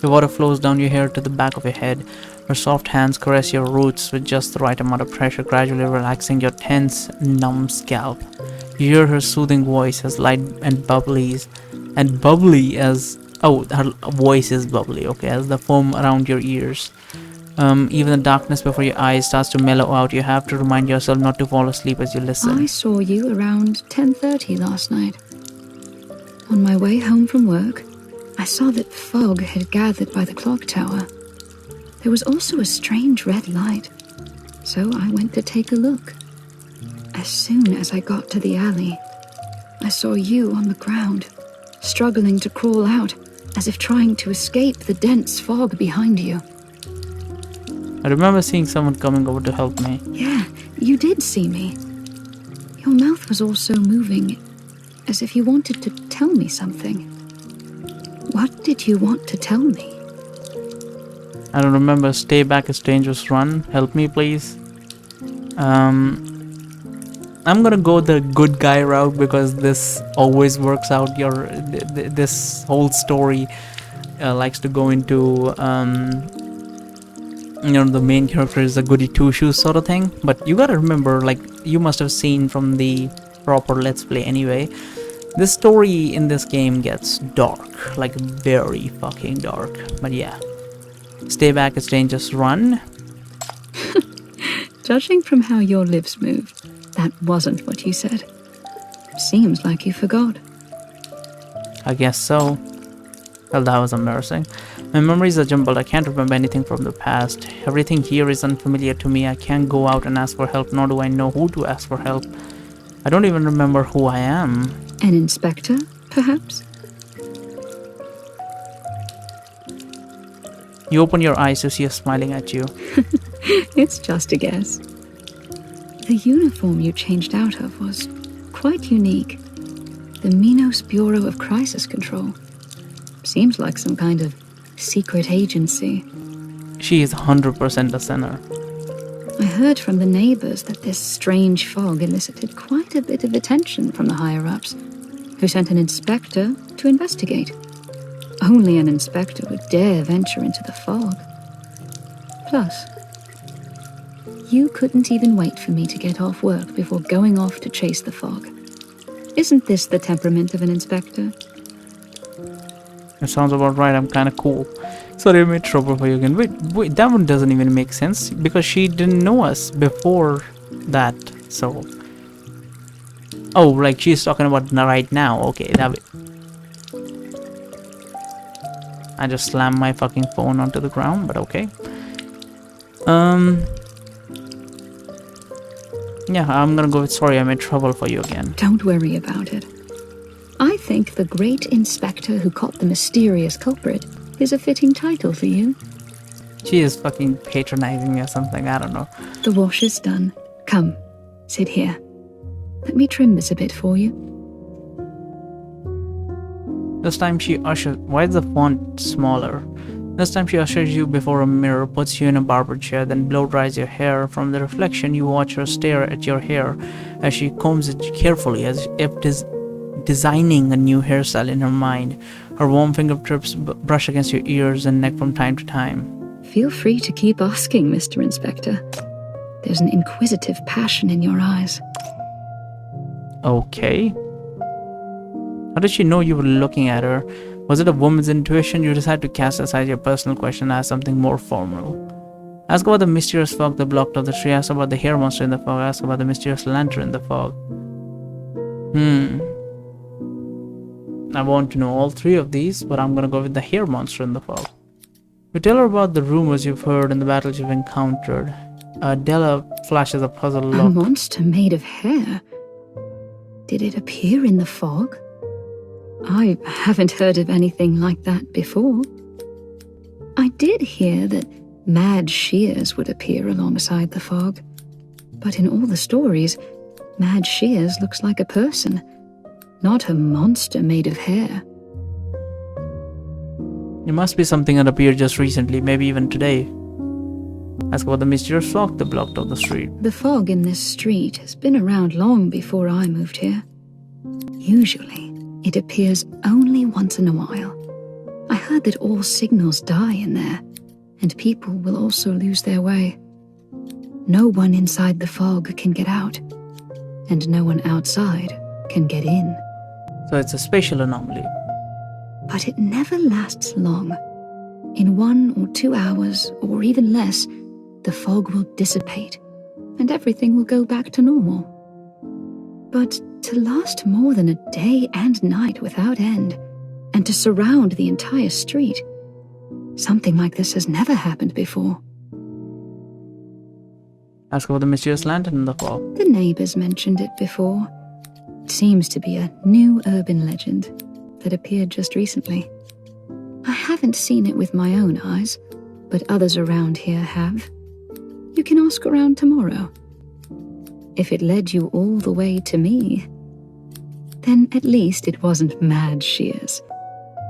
The water flows down your hair to the back of your head. Her soft hands caress your roots with just the right amount of pressure, gradually relaxing your tense, numb scalp. You hear her soothing voice as light and bubbly as... Oh, her voice is bubbly, okay, as the foam around your ears. Even the darkness before your eyes starts to mellow out. You have to remind yourself not to fall asleep as you listen. I saw you around 10:30 last night. On my way home from work, I saw that fog had gathered by the clock tower. There was also a strange red light, so I went to take a look. As soon as I got to the alley, I saw you on the ground, struggling to crawl out, as if trying to escape the dense fog behind you. I remember seeing someone coming over to help me. Yeah, you did see me. Your mouth was also moving, as if you wanted to tell me something. What did you want to tell me? I don't remember. Stay back, it's dangerous, run. Help me, please. I'm gonna go the good guy route because this always works out. This whole story likes to go into the main character is a goody two shoes sort of thing. But you gotta remember, like you must have seen from the proper Let's Play anyway, this story in this game gets dark, like very fucking dark. But yeah, stay back, it's dangerous, run. Judging from how your lips moved, that wasn't what you said. Seems like you forgot. I guess so. Well, that was embarrassing. My memories are jumbled. I can't remember anything from the past. Everything here is unfamiliar to me. I can't go out and ask for help, nor do I know who to ask for help. I don't even remember who I am. An inspector, perhaps? You open your eyes to see us smiling at you. It's just a guess. The uniform you changed out of was quite unique. The Minos Bureau of Crisis Control. Seems like some kind of secret agency. She is 100% a sinner. I heard from the neighbors that this strange fog elicited quite a bit of attention from the higher-ups, who sent an inspector to investigate. Only an inspector would dare venture into the fog. Plus, you couldn't even wait for me to get off work before going off to chase the fog. Isn't this the temperament of an inspector? It sounds about right. I'm kind of cool. Sorry, I made trouble for you again. Wait, that one doesn't even make sense because she didn't know us before that. So, oh, like she's talking about right now. Okay, that way. I just slammed my fucking phone onto the ground, but okay. Yeah, I'm gonna go with sorry, I made trouble for you again. Don't worry about it. I think the great inspector who caught the mysterious culprit is a fitting title for you. She is fucking patronizing me or something, I don't know. The wash is done. Come, sit here. Let me trim this a bit for you. This time she ushers... Why is the font smaller? This time she ushers you before a mirror, puts you in a barber chair, then blow dries your hair. From the reflection, you watch her stare at your hair as she combs it carefully, as if designing a new hairstyle in her mind. Her warm fingertips brush against your ears and neck from time to time. Feel free to keep asking, Mr. Inspector. There's an inquisitive passion in your eyes. Okay. How did she know you were looking at her? Was it a woman's intuition? You decided to cast aside your personal question and ask something more formal. Ask about the mysterious fog that blocked off the tree. Ask about the hair monster in the fog. Ask about the mysterious lantern in the fog. I want to know all three of these, but I'm gonna go with the hair monster in the fog. You tell her about the rumors you've heard and the battles you've encountered. Della flashes a puzzled look. A monster made of hair? Did it appear in the fog? I haven't heard of anything like that before. I did hear that Mad Shears would appear alongside the fog, but in all the stories, Mad Shears looks like a person, not a monster made of hair. It must be something that appeared just recently, maybe even today. Ask about the mysterious fog that blocked off the street. The fog in this street has been around long before I moved here. Usually, it appears only once in a while. I heard that all signals die in there, and people will also lose their way. No one inside the fog can get out, and no one outside can get in. So it's a spatial anomaly. But it never lasts long. In 1 or 2 hours, or even less, the fog will dissipate, and everything will go back to normal. But to last more than a day and night without end, and to surround the entire street, something like this has never happened before. Ask about the mysterious lantern in the fog. The neighbors mentioned it before. It seems to be a new urban legend that appeared just recently. I haven't seen it with my own eyes, but others around here have. You can ask around tomorrow. If it led you all the way to me, then at least it wasn't Mad Shears.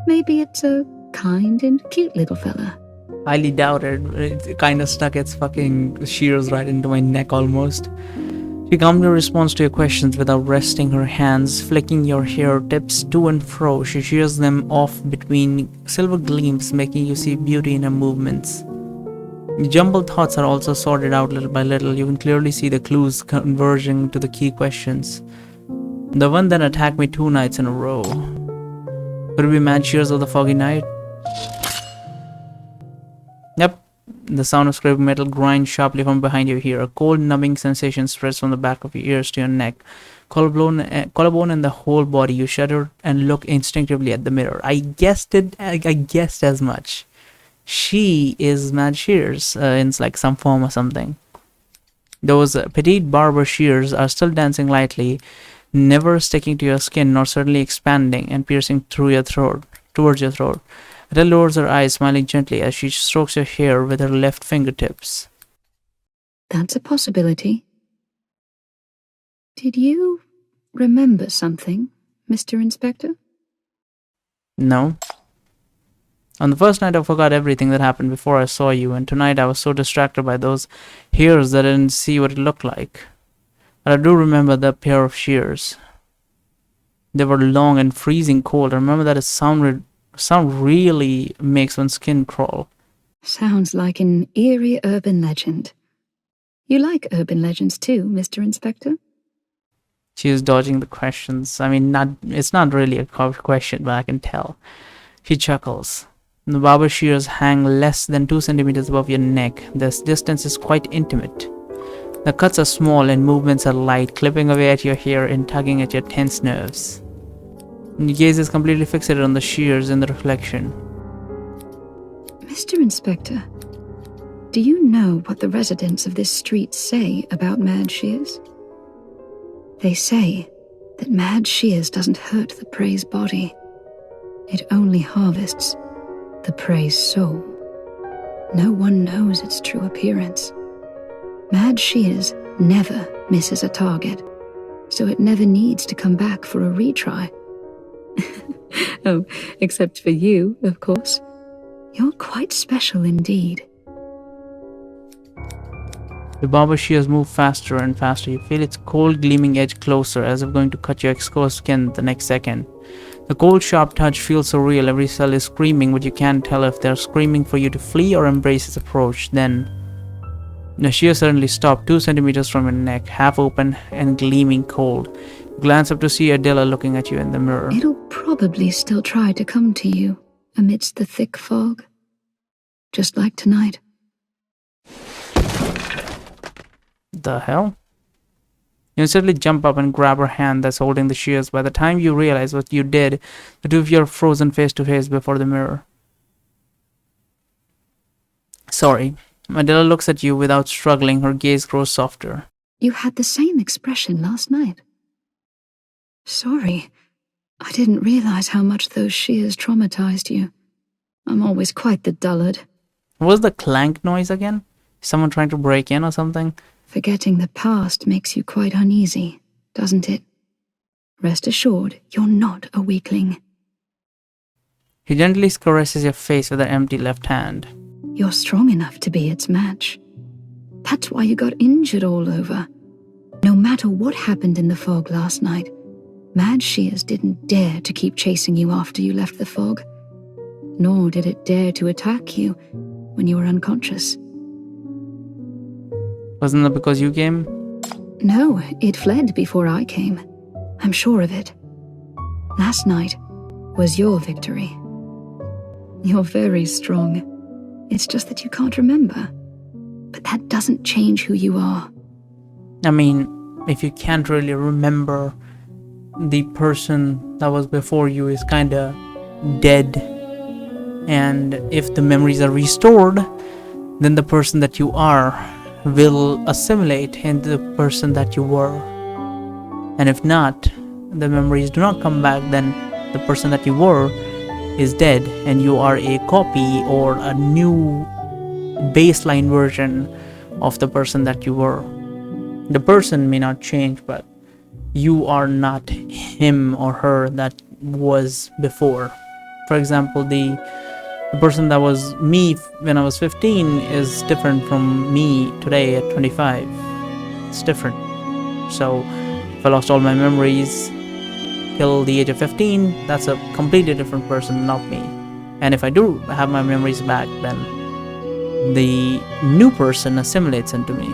Maybe it's a kind and cute little fella. Highly doubted. It kind of stuck its fucking shears right into my neck almost. She calmly responds to your questions without resting her hands, flicking your hair tips to and fro. She shears them off between silver gleams, making you see beauty in her movements. Your jumbled thoughts are also sorted out little by little. You can clearly see the clues converging to the key questions. The one that attacked me 2 nights in a row. Could it be Mad Shears of the Foggy Night? Yep. The sound of scraping metal grinds sharply from behind your ear. A cold, numbing sensation spreads from the back of your ears to your neck. Collarbone and the whole body. You shudder and look instinctively at the mirror. I guessed it. I guessed as much. She is Mad Shears in like some form or something. Those petite barber shears are still dancing lightly, never sticking to your skin, nor certainly expanding and piercing through your throat, towards your throat. Adele lowers her eyes, smiling gently as she strokes your hair with her left fingertips. That's a possibility. Did you remember something, Mr. Inspector? No. On the first night I forgot everything that happened before I saw you, and tonight I was so distracted by those hairs that I didn't see what it looked like. But I do remember the pair of shears. They were long and freezing cold. I remember that sound really makes one's skin crawl. Sounds like an eerie urban legend. You like urban legends too, Mr. Inspector? She is dodging the questions. I mean, it's not really a question, but I can tell. She chuckles. The barber shears hang less than 2 centimeters above your neck. This distance is quite intimate. The cuts are small and movements are light, clipping away at your hair and tugging at your tense nerves. Your gaze is completely fixated on the shears in the reflection. Mr. Inspector, do you know what the residents of this street say about Mad Shears? They say that Mad Shears doesn't hurt the prey's body. It only harvests the prey's soul. No one knows its true appearance. Mad Shears never misses a target, so it never needs to come back for a retry. Oh, except for you, of course. You're quite special indeed. The barber shears move faster and faster. You feel its cold, gleaming edge closer, as if going to cut your exposed skin the next second. The cold, sharp touch feels so real. Every cell is screaming, but you can't tell if they're screaming for you to flee or embrace its approach. Then, the shears suddenly stop 2 centimeters from your neck, half open and gleaming cold. You glance up to see Adela looking at you in the mirror. It'll probably still try to come to you amidst the thick fog, just like tonight. The hell? You instantly jump up and grab her hand that's holding the shears. By the time you realize what you did, the two of you are frozen face to face before the mirror. Sorry. Adela looks at you without struggling. Her gaze grows softer. You had the same expression last night. Sorry. I didn't realize how much those shears traumatized you. I'm always quite the dullard. What was the clank noise again? Someone trying to break in or something? Forgetting the past makes you quite uneasy, doesn't it? Rest assured, you're not a weakling. He gently caresses your face with her empty left hand. You're strong enough to be its match. That's why you got injured all over. No matter what happened in the fog last night, Mad Shears didn't dare to keep chasing you after you left the fog. nor did it dare to attack you when you were unconscious. Wasn't that because you came? No, it fled before I came. I'm sure of it. Last night was your victory. You're very strong. It's just that you can't remember. But that doesn't change who you are. I mean, if you can't really remember, the person that was before you is kinda dead. And if the memories are restored, then the person that you are will assimilate into the person that you were. And if not, the memories do not come back, then the person that you were is dead and you are a copy or a new baseline version of the person that you were. The person may not change, but you are not him or her that was before. For example, the person that was me when I was 15 is different from me today at 25. It's different. So if I lost all my memories till the age of 15, that's a completely different person, not me. And if I do have my memories back, then the new person assimilates into me.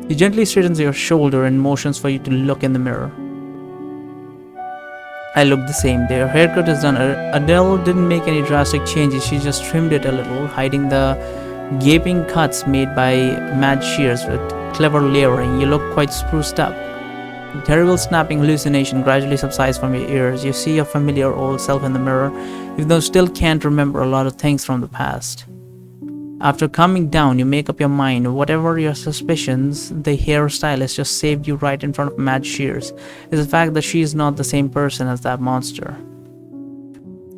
He gently straightens your shoulder and motions for you to look in the mirror. I look the same. Their haircut is done. Adele didn't make any drastic changes. She just trimmed it a little, hiding the gaping cuts made by mad shears with clever layering. You look quite spruced up. The terrible snapping hallucination gradually subsides from your ears. You see your familiar old self in the mirror, even though you still can't remember a lot of things from the past. After calming down, you make up your mind. Whatever your suspicions, the hairstylist just saved you right in front of Mad Shears. Is the fact that she is not the same person as that monster.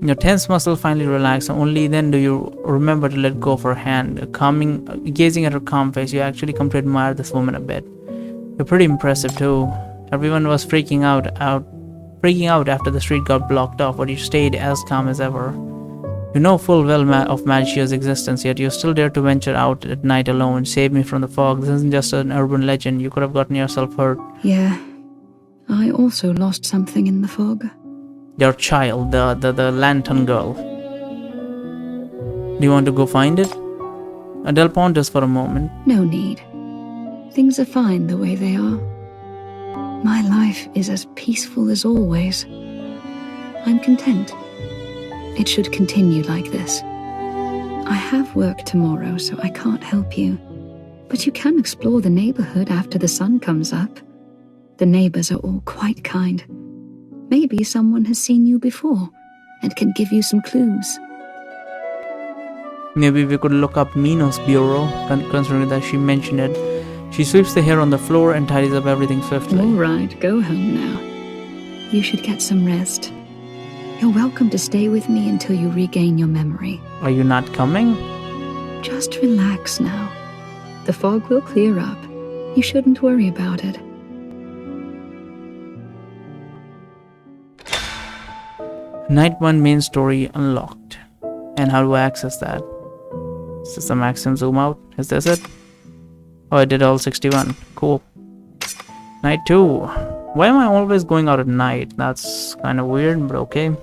Your tense muscle finally relax, and only then do you remember to let go of her hand. Gazing at her calm face, you actually come to admire this woman a bit. You're pretty impressive too. Everyone was freaking out after the street got blocked off, but you stayed as calm as ever. You know full well of Mad Shear's existence, yet you still dare to venture out at night alone. Save me from the fog. This isn't just an urban legend. You could have gotten yourself hurt. Yeah, I also lost something in the fog. Your child, the lantern girl. Do you want to go find it? Adele ponders for a moment. No need. Things are fine the way they are. My life is as peaceful as always. I'm content. It should continue like this. I have work tomorrow, so I can't help you. But you can explore the neighborhood after the sun comes up. The neighbors are all quite kind. Maybe someone has seen you before and can give you some clues. Maybe we could look up Mino's bureau, considering that she mentioned it. She sweeps the hair on the floor and tidies up everything swiftly. All right, go home now. You should get some rest. You're welcome to stay with me until you regain your memory. Are you not coming? Just relax now. The fog will clear up. You shouldn't worry about it. Night 1 main story unlocked. And how do I access that? Is this the maximum zoom out? Is this it? Oh, I did all 61. Cool. Night 2. Why am I always going out at night? That's kind of weird, but okay.